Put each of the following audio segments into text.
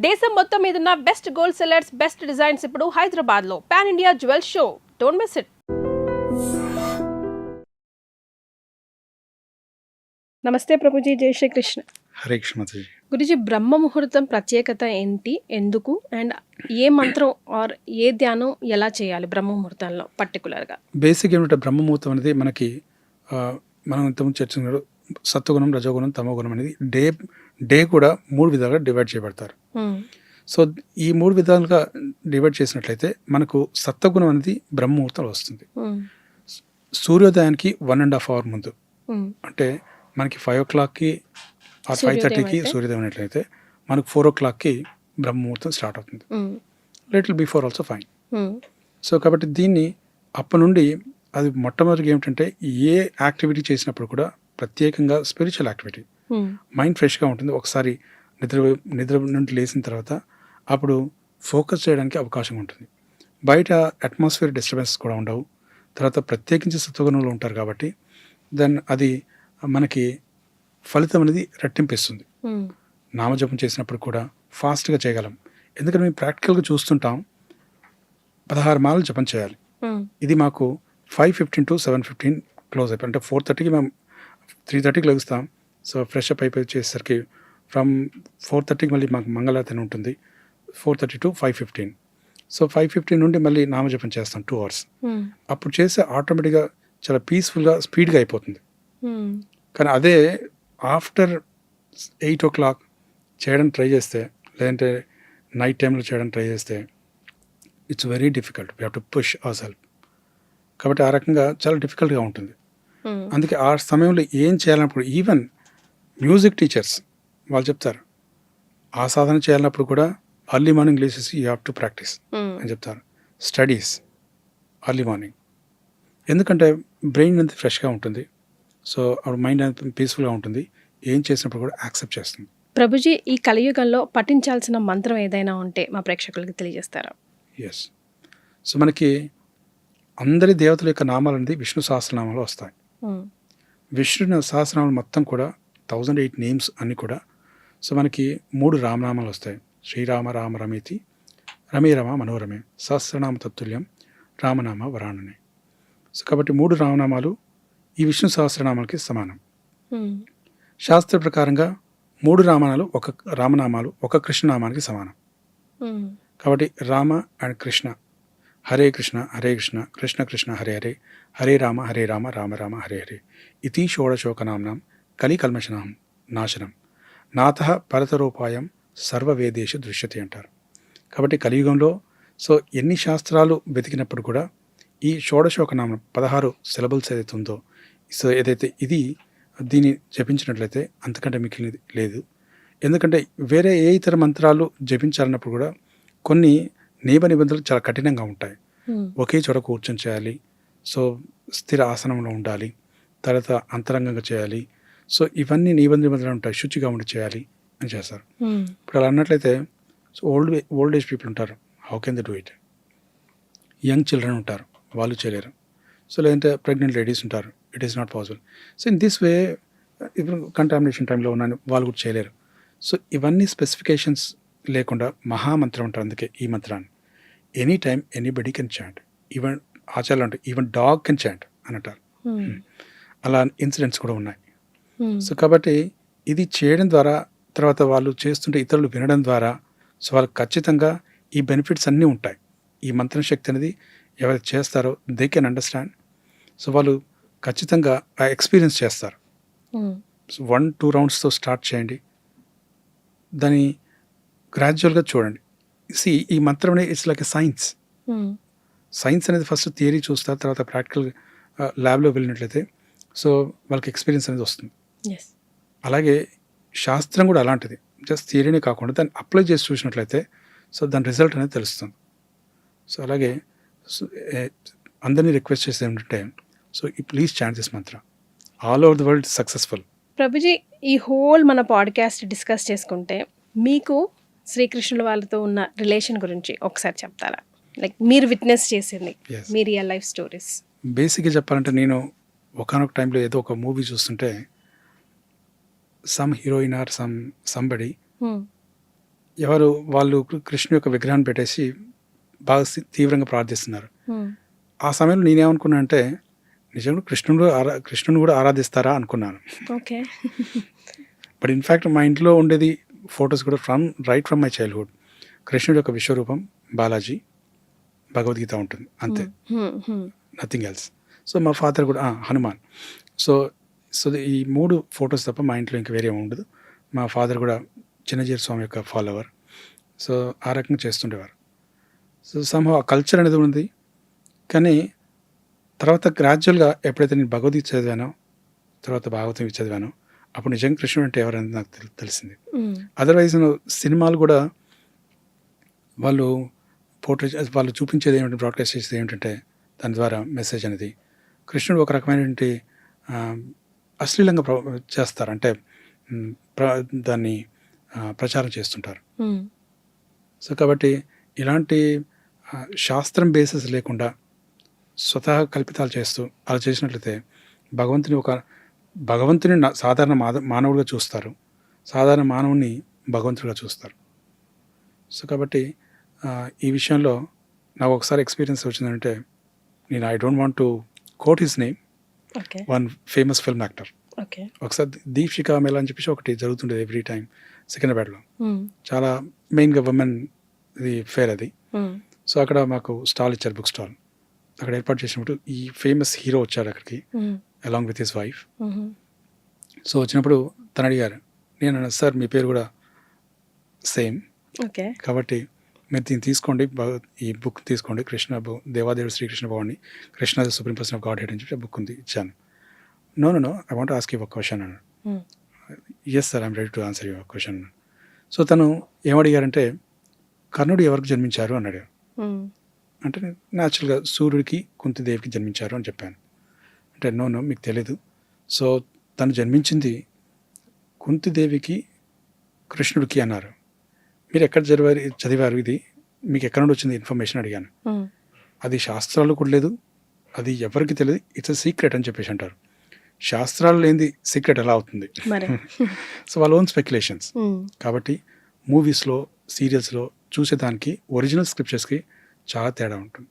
దేశం మొత్తం మీద ఉన్న best gold sellers, best designs ఇప్పుడు హైదరాబాద్ లో pan India jewel show. Don't miss it. నమస్తే ప్రభుజీ, జై శ్రీకృష్ణ. హరే కృష్ణ. గురుజీ, బ్రహ్మ ముహూర్తం ప్రత్యేకత ఏంటి, ఎందుకు, అండ్ ఏ మంత్రం ఆర్ ఏ ధ్యానం ఎలా చేయాలి బ్రహ్మ ముహూర్తంలో పర్టికులర్గా? బేసిక్ ఏమిటంటే బ్రహ్మ ముహూర్తం అనేది మనకి మనం ఇంతకుముందు చర్చించారు, సత్వగుణం, రజోగుణం, తమోగుణం అనేది డే కూడా 3 విధాలుగా డివైడ్ చేయబడతారు. సో ఈ 3 విధాలుగా డివైడ్ చేసినట్లయితే మనకు సత్వగుణం అనేది బ్రహ్మ ముహూర్తంలో వస్తుంది. సూర్యోదయానికి 1.5 అవర్ ముందు, అంటే మనకి 5 o'clockకి 5:30కి సూర్యోదయం అయినట్లయితే మనకు 4 o'clockకి బ్రహ్మ ముహూర్తం స్టార్ట్ అవుతుంది. Little before also fine. So కాబట్టి దీన్ని అప్పటి నుండి అది మొట్టమొదటిగా ఏమిటంటే ఏ యాక్టివిటీ చేసినప్పుడు కూడా ప్రత్యేకంగా స్పిరిచువల్ యాక్టివిటీ, మైండ్ ఫ్రెష్గా ఉంటుంది. ఒకసారి నిద్ర నుండి లేచిన తర్వాత అప్పుడు ఫోకస్ చేయడానికి అవకాశం ఉంటుంది. బయట అట్మాస్ఫియర్ డిస్టర్బెన్సెస్ కూడా ఉండవు. తర్వాత ప్రత్యేకించి సత్వగుణంలో ఉంటారు కాబట్టి దెన్ అది మనకి ఫలితం అనేది రెట్టింపిస్తుంది. నామజపం చేసినప్పుడు కూడా ఫాస్ట్గా చేయగలం. ఎందుకంటే మేము ప్రాక్టికల్గా చూస్తుంటాం, 16 మాలలు జపం చేయాలి. ఇది మాకు 5:15 to 7:15 క్లోజ్ అయిపోయి, అంటే 4:30కి మేము 3:30కి లెగుస్తాం. సో ఫ్రెష్ అప్ అయిపోయి చేసేసరికి ఫ్రమ్ 4:30కి మళ్ళీ మాకు మంగళారతి ఉంటుంది. 4:30 to 5:15. సో 5:15 నుండి మళ్ళీ నామజపం చేస్తాం 2 hours. అప్పుడు చేసే ఆటోమేటిక్గా చాలా పీస్ఫుల్గా స్పీడ్గా అయిపోతుంది. కానీ అదే ఆఫ్టర్ 8 o'clock చేయడం ట్రై చేస్తే, లేదంటే నైట్ టైంలో చేయడం ట్రై చేస్తే it's very difficult. We have to push our self. కాబట్టి ఆ రకంగా చాలా డిఫికల్ట్గా ఉంటుంది. అందుకే ఆ సమయంలో ఏం చేయాలన్నప్పుడు ఈవెన్ మ్యూజిక్ టీచర్స్ వాళ్ళు చెప్తారు, ఆ సాధన చేయాలన్నప్పుడు కూడా అర్లీ మార్నింగ్ లేచేసి యూ హ్యావ్ టు ప్రాక్టీస్ అని చెప్తారు. స్టడీస్ అర్లీ మార్నింగ్, ఎందుకంటే బ్రెయిన్ అంతా ఫ్రెష్గా ఉంటుంది. సో అప్పుడు మైండ్ అంతా పీస్ఫుల్గా ఉంటుంది. ఏం చేసినప్పుడు కూడా యాక్సెప్ట్ చేస్తుంది. ప్రభుజీ, ఈ కలియుగంలో పఠించాల్సిన మంత్రం ఏదైనా ఉంటే మా ప్రేక్షకులకి తెలియజేస్తారా? ఎస్. సో మనకి అందరి దేవతల యొక్క నామాలు అనేది విష్ణు సహస్రనామాలు వస్తాయి. విష్ణు సహస్రనామాలు మొత్తం కూడా 1008 నేమ్స్ అన్నీ కూడా. సో మనకి 3 రామనామాలు వస్తాయి. శ్రీరామ రామ రమేతి, రమే రమ మనోరమే, సహస్రనామ తత్తుల్యం, రామనామ వరాణనే. సో కాబట్టి 3 రామనామాలు ఈ విష్ణు సహస్రనామాలకి సమానం. శాస్త్ర ప్రకారంగా 3 రామనామాలు ఒక కృష్ణనామానికి సమానం. కాబట్టి రామ అండ్ కృష్ణ, హరే కృష్ణ హరే కృష్ణ, కృష్ణ కృష్ణ హరే హరే, హరే రామ రామ రామ హరే హరే, ఇతి షోడశోకనామ్నాం కలికల్మషనాం నాశనం, నాథ పరతరూపాయం సర్వవేదేషు దృశ్యతే అంటారు. కాబట్టి కలియుగంలో సో ఎన్ని శాస్త్రాలు వెతికినప్పుడు కూడా ఈ షోడశోకనామం 16 సిలబల్స్ ఏదైతే ఉందో, సో ఏదైతే దీన్ని జపించినట్లయితే అంతకంటే మిగిలినది లేదు. ఎందుకంటే వేరే ఏ ఇతర మంత్రాలు జపించాలన్నప్పుడు కూడా కొన్ని నియమ నిబంధనలు చాలా కఠినంగా ఉంటాయి. ఒకే చోట కూర్చొని చేయాలి. సో స్థిర ఆసనంలో ఉండాలి. తర్వాత అంతరంగంగా చేయాలి. సో ఇవన్నీ నియమ నిబంధనలు ఉంటాయి. శుచిగా ఉండి చేయాలి అని చేస్తారు. ఇప్పుడు అలా అన్నట్లయితే సో ఓల్డ్ ఏజ్ పీపుల్ ఉంటారు, how can they do it? Young children ఉంటారు, వాళ్ళు చేయలేరు. సో లేదంటే ప్రెగ్నెంట్ లేడీస్ ఉంటారు, it is not possible. So in this way ఇప్పుడు కంటామినేషన్ టైంలో ఉన్న వాళ్ళు కూడా చేయలేరు. సో ఇవన్నీ స్పెసిఫికేషన్స్ లేకుండా మహామంత్రం అంటారు. అందుకే ఈ మంత్రాన్ని any time anybody can chant, even ఆచార్యులు అంటే ఈవెన్ డాగ్ కెన్ చాంట్ అని అంటారు. అలా ఇన్సిడెంట్స్ కూడా ఉన్నాయి. సో కాబట్టి ఇది చేయడం ద్వారా, తర్వాత వాళ్ళు చేస్తుంటే ఇతరులు వినడం ద్వారా, సో వాళ్ళకి ఖచ్చితంగా ఈ బెనిఫిట్స్ అన్నీ ఉంటాయి. ఈ మంత్రం శక్తి అనేది ఎవరైతే చేస్తారో దే కెన్ అండర్స్టాండ్. సో వాళ్ళు ఖచ్చితంగా ఆ ఎక్స్పీరియన్స్ చేస్తారు. సో 1-2 రౌండ్స్తో స్టార్ట్ చేయండి, దాన్ని గ్రాడ్యువల్గా చూడండి. ఈ మంత్రం అనేది ఇట్స్ లైక్ ఎ సైన్స్ అనేది ఫస్ట్ థియరీ చూస్తారు, తర్వాత ప్రాక్టికల్ ల్యాబ్లో వెళ్ళినట్లయితే సో వాళ్ళకి ఎక్స్పీరియన్స్ అనేది వస్తుంది. అలాగే శాస్త్రం కూడా అలాంటిది, జస్ట్ థియరీనే కాకుండా దాన్ని అప్లై చేసి చూసినట్లయితే సో దాని రిజల్ట్ అనేది తెలుస్తుంది. సో అలాగే అందరినీ రిక్వెస్ట్ చేసేది ఏంటంటే so please chant this Mantra, all over the world successful. Prabhuji, ఈ హోల్ మన పాడ్కాస్ట్ డిస్కస్ చేసుకుంటే మీకు శ్రీకృష్ణుల వాళ్ళతో ఉన్న రిలేషన్ గురించి ఒకసారి చెప్తారా? లైక్ మీరు విట్నెస్ చేసింది, మీ రియల్ లైఫ్ స్టోరీస్. బేసిక్గా చెప్పాలంటే నేను ఒకనొక టైంలో ఏదో ఒక మూవీ చూస్తుంటే సమ్ హీరోయిన్ ఆర్ సంబడి వాళ్ళు కృష్ణుని యొక్క విగ్రహాన్ని పెట్టేసి బాగా తీవ్రంగా ప్రార్థిస్తున్నారు. ఆ సమయంలో నేనేమనుకున్నా అంటే నిజంగా కృష్ణుని కూడా ఆరాధిస్తారా అనుకున్నాను. ఓకే. బట్ ఇన్ఫ్యాక్ట్ మా ఇంట్లో ఉండేది ఫొటోస్ కూడా రైట్ ఫ్రమ్ మై చైల్డ్హుడ్. కృష్ణుడి యొక్క విశ్వరూపం బాలాజీ, భగవద్గీత ఉంటుంది అంతే, నథింగ్ ఎల్స్. సో మా ఫాదర్ కూడా హనుమాన్. సో ఈ 3 ఫొటోస్ తప్ప మా ఇంట్లో ఇంకా వేరే ఉండదు. మా ఫాదర్ కూడా చిన్నజీర స్వామి యొక్క ఫాలోవర్. సో ఆ రకంగా చేస్తుండేవారు. సో సంహవ్ ఆ కల్చర్ అనేది ఉంది. కానీ తర్వాత గ్రాడ్యువల్గా ఎప్పుడైతే నేను భగవద్గీత చదివానో, తర్వాత భాగవతం చదివానో, అప్పుడు నిజంగా కృష్ణుడు అంటే ఎవరనేది నాకు తెలిసింది. అదర్వైజ్ సినిమాలు కూడా వాళ్ళు వాళ్ళు చూపించేది ఏమిటి, బ్రాడ్కాస్ట్ చేసేది ఏమిటంటే దాని ద్వారా మెసేజ్ అనేది కృష్ణుడు ఒక రకమైనటువంటి అశ్లీలంగా చేస్తారు. అంటే దాన్ని ప్రచారం చేస్తుంటారు. సో కాబట్టి ఇలాంటి శాస్త్రం బేసిస్ లేకుండా స్వతహా కల్పితాలు చేస్తూ అలా చేసినట్లయితే భగవంతుని సాధారణ మానవుడిగా చూస్తారు, సాధారణ మానవుని భగవంతుడిగా చూస్తారు. సో కాబట్టి ఈ విషయంలో నాకు ఒకసారి ఎక్స్పీరియన్స్ వచ్చిందంటే, నేను I don't want to quote his name, one famous film actor. ఒకసారి దీక్షిక మేళ అని చెప్పేసి ఒకటి జరుగుతుండేది ఎవ్రీ టైం సికింద్రాబాద్లో. చాలా మెయిన్గా ఉమెన్ ఇది ఫేర్ అది. సో అక్కడ మాకు స్టాల్ ఇచ్చారు, బుక్ స్టాల్. అక్కడ ఏర్పాటు చేసినప్పుడు ఈ ఫేమస్ హీరో వచ్చారు అక్కడికి along with his wife. So వచ్చినప్పుడు తను అడిగారు, నేను సార్ మీ పేరు కూడా సేమ్, కాబట్టి మీరు దీన్ని తీసుకోండి, ఈ బుక్ తీసుకోండి, దేవాదేవుడు Srikrishna Bhavani, Krishna the supreme person of godhead అని చెప్పి ఆ బుక్ ఉంది, ఇచ్చాను. No I want ask you ఒక క్వశ్చన్ అన్నాడు. Yes sir, I'm ready to answer your question అన్నాడు. సో తను ఏమడిగారంటే, కర్ణుడు ఎవరికి జన్మించారు అని అడిగారు. అంటే న్యాచురల్గా సూర్యుడికి కుంతిదేవికి జన్మించారు అని చెప్పాను. అంటే నో మీకు తెలీదు. సో తను జన్మించింది కుంతిదేవికి కృష్ణుడికి అన్నారు. మీరు ఎక్కడ చదివారు ఇది, మీకు ఎక్కడ నుండి వచ్చింది ఇన్ఫర్మేషన్ అడిగాను. అది శాస్త్రాలు కూడా లేదు, అది ఎవరికి తెలియదు, ఇట్స్ అ సీక్రెట్ అని చెప్పేసి అంటారు. శాస్త్రాలు లేనిది సీక్రెట్ ఎలా అవుతుంది? సో వాళ్ళ ఓన్ స్పెక్యులేషన్స్. కాబట్టి మూవీస్లో, సీరియల్స్లో చూసేదానికి ఒరిజినల్ స్క్రిప్చర్స్కి చాలా తేడా ఉంటుంది.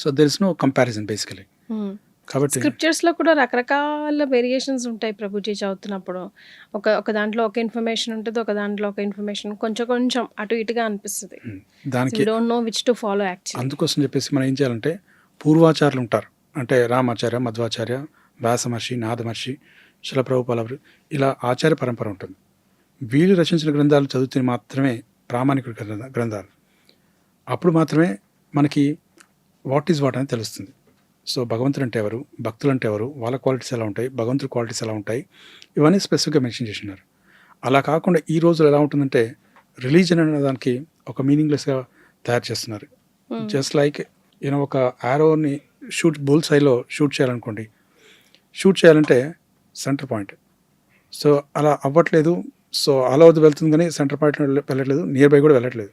So there is no comparison basically. కాబట్టి స్క్రిప్చర్స్ లో కూడా రకరకాల వేరియేషన్స్ ఉంటాయి ప్రభుజీ చదువుతున్నప్పుడు. ఒక దాంట్లో ఒక ఇన్ఫర్మేషన్ ఉంటుంది, ఒక దాంట్లో ఒక ఇన్ఫర్మేషన్ కొంచెం అటు ఇటుగా అనిపిస్తుంది. దానికి don't know which to follow actually. అందుకోసం చెప్పేసి మనం ఏం చేయాలంటే, పూర్వాచార్యులు ఉంటారు, అంటే రామాచార్య, మధ్వాచార్య, వ్యాసమహర్షి, నాదమహర్షి, శిలప్రభుపాల, ఇలా ఆచార్య పరంపర ఉంటుంది. వీళ్ళు రచించిన గ్రంథాలు చదివితే మాత్రమే ప్రామాణిక గ్రంథాలు. అప్పుడు మాత్రమే మనకి వాట్ ఈజ్ వాట్ అని తెలుస్తుంది. సో భగవంతుడు అంటే ఎవరు, భక్తులు అంటే ఎవరు, వాళ్ళ క్వాలిటీస్ ఎలా ఉంటాయి, భగవంతుడి క్వాలిటీస్ ఎలా ఉంటాయి, ఇవన్నీ స్పెసిఫిక్గా మెన్షన్ చేసినారు. అలా కాకుండా ఈ రోజులు ఎలా ఉంటుందంటే, రిలీజన్ అనే దానికి ఒక మీనింగ్లెస్గా తయారు చేస్తున్నారు. జస్ట్ లైక్ ఒక యారోని బుల్ సైలో షూట్ చేయాలనుకోండి, షూట్ చేయాలంటే సెంటర్ పాయింట్. సో అలా అవ్వట్లేదు. సో ఆల్ ఓవర్ వెళ్తుంది కానీ సెంటర్ పాయింట్ వెళ్ళట్లేదు, నియర్ బై కూడా వెళ్ళట్లేదు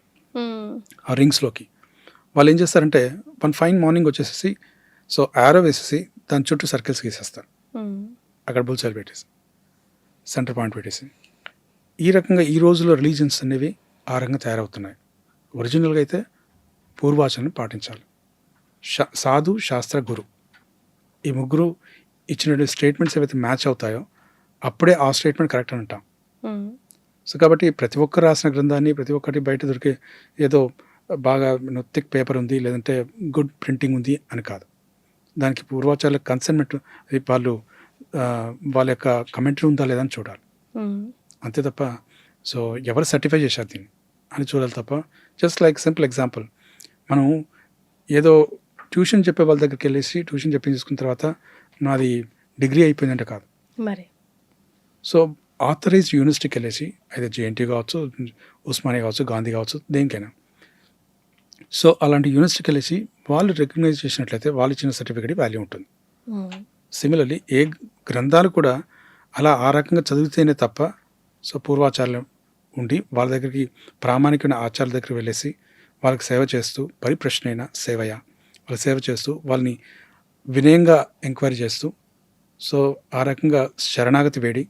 ఆ రింగ్స్లోకి. వాళ్ళు ఏం చేస్తారంటే, వన్ ఫైన్ మార్నింగ్ వచ్చేసేసి సో యారో వేసేసి దాని చుట్టూ సర్కిల్స్ గీసేస్తారు, అక్కడ బుల్ సైల్ పెట్టేసి సెంటర్ పాయింట్ పెట్టేసి. ఈ రకంగా ఈ రోజుల్లో రిలీజన్స్ అనేవి ఆ రకంగా తయారవుతున్నాయి. ఒరిజినల్గా అయితే పూర్వాచరణని పాటించాలి. సాధు, శాస్త్ర, గురు, ఈ ముగ్గురు ఇచ్చిన స్టేట్మెంట్స్ ఏవైతే మ్యాచ్ అవుతాయో అప్పుడే ఆ స్టేట్మెంట్ కరెక్ట్ అని అంటాం. సో కాబట్టి ప్రతి ఒక్కరు రాసిన గ్రంథాన్ని, ప్రతి ఒక్కటి బయట దొరికే ఏదో బాగా థిక్ పేపర్ ఉంది, లేదంటే గుడ్ ప్రింటింగ్ ఉంది అని కాదు. దానికి పూర్వాచార్యుల కన్సర్న్మెంట్, వాళ్ళ యొక్క కమెంటరీ ఉందా లేదా అని చూడాలి, అంతే తప్ప సో ఎవరు సర్టిఫై చేశారు దీన్ని అని చూడాలి తప్ప. జస్ట్ లైక్ సింపుల్ ఎగ్జాంపుల్, మనం ఏదో ట్యూషన్ చెప్పే వాళ్ళ దగ్గరికి వెళ్ళేసి ట్యూషన్ చెప్పించుకున్న తర్వాత నాది డిగ్రీ అయిపోయిందంటే కాదు. మరి సో ఆథరైజ్డ్ యూనివర్సిటీకి వెళ్ళేసి, అయితే జేఎన్టీ కావచ్చు, ఉస్మానియా కావచ్చు, గాంధీ కావచ్చు, దేనికైనా, సో అలాంటి యూనివర్సిటీకి వెళ్ళేసి వాళ్ళు రికగ్నైజ్ చేసినట్లయితే వాళ్ళు ఇచ్చిన సర్టిఫికేట్ వాల్యూ ఉంటుంది. సిమిలర్లీ ఏ గ్రంథాలు కూడా అలా ఆ రకంగా చదివితేనే తప్ప, సో పూర్వాచార్యులు ఉండి వాళ్ళ దగ్గరికి ప్రామాణికమైన ఆచార్యుల దగ్గరికి వెళ్ళేసి వాళ్ళకి సేవ చేస్తూ, పరిప్రశ్న అయిన సేవయ, వాళ్ళ సేవ చేస్తూ, వాళ్ళని వినయంగా ఎంక్వైరీ చేస్తూ, సో ఆ రకంగా శరణాగతి వేడి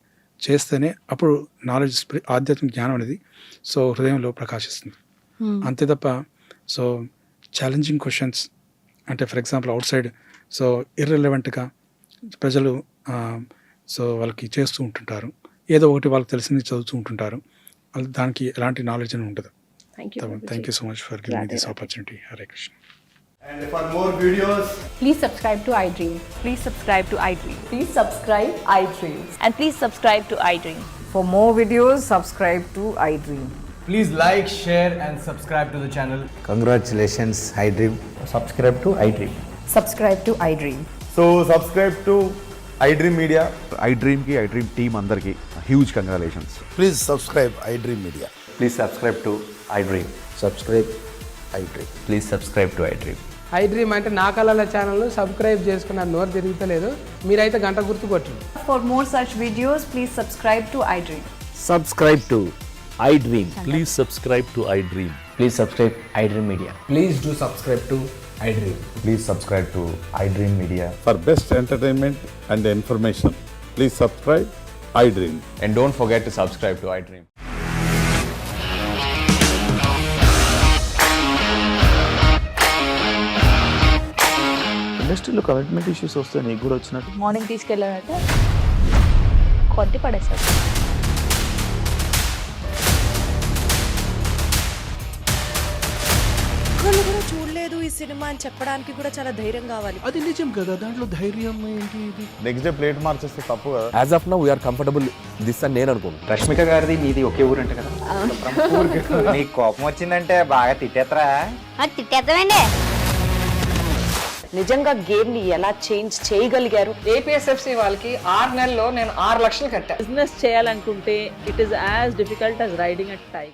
చేస్తేనే అప్పుడు నాలెడ్జ్ ఆధ్యాత్మిక జ్ఞానం అనేది సో హృదయంలో ప్రకాశిస్తుంది. అంతే తప్ప సో ఛాలెంజింగ్ క్వశ్చన్స్ అంటే for example outside so ఇర్రెలవెంట్గా ప్రజలు సో వాళ్ళకి చేస్తూ ఉంటుంటారు, ఏదో ఒకటి వాళ్ళకి తెలిసింది చదువుతూ ఉంటుంటారు, దానికి ఎలాంటి నాలెడ్జ్ అని ఉండదు. Thank you so much for giving this opportunity. Hare Krishna. And for more videos, Please subscribe to iDream. Please subscribe to iDream. Please subscribe iDream. And please subscribe to iDream. For more videos, subscribe to iDream. please like, share and subscribe to the channel. Congratulations, iDream. Subscribe to iDream. Subscribe to iDream. So subscribe to iDream Media. iDream की iDream team अंदर की huge congratulations. Please subscribe iDream Media. Please subscribe to iDream. Subscribe iDream. Please subscribe to iDream. iDream అంటే నా కళల channel subscribe చేసుకున్న నోరు తిరుగుతలేదు, మీరైతే గంట గుర్తు కొట్టండి. For more such videos, please subscribe to iDream. Subscribe to iDream. Please subscribe to iDream. Please subscribe iDream Media. Please do subscribe to iDream. Please subscribe to iDream Media. For best entertainment and information, please subscribe iDream. And don't forget to subscribe to iDream. ఇండస్ట్రీలో commitment issues వస్తే నీకు కూడా వచ్చినట్టు morning తీసుకెళ్ళాలంటే కొట్టి పడేసాడు. ఒక్కళ్ళు కూడా చూడలేదు ఈ సినిమా అని చెప్పడానికి కూడా చాలా ధైర్యం కావాలి. అది నిజం కదా, దాంట్లో ధైర్యం ఏంటి ఇది? నెక్స్ట్ డే ప్లేట్ మార్చేస్తే తప్పు కదా. As of now we are comfortable this అని నేను అనుకుంటున్నాను. రష్మిక గారిది మీది ఒకే ఊరు అంటే కదా. నీకు కోపం వచ్చిందంటే బాగా తిట్టేత్తరా? తిట్టేద్దామండి. నిజంగా గేమ్ ని ఎలా చేంజ్ చేయగలిగారు? ఏపీఎస్ఎఫ్సి వాళ్ళకి 6 నెలల్లో నేను 6 లక్షలు కట్టా. బిజినెస్ చేయాలనుకుంటే it is as difficult as riding a tiger.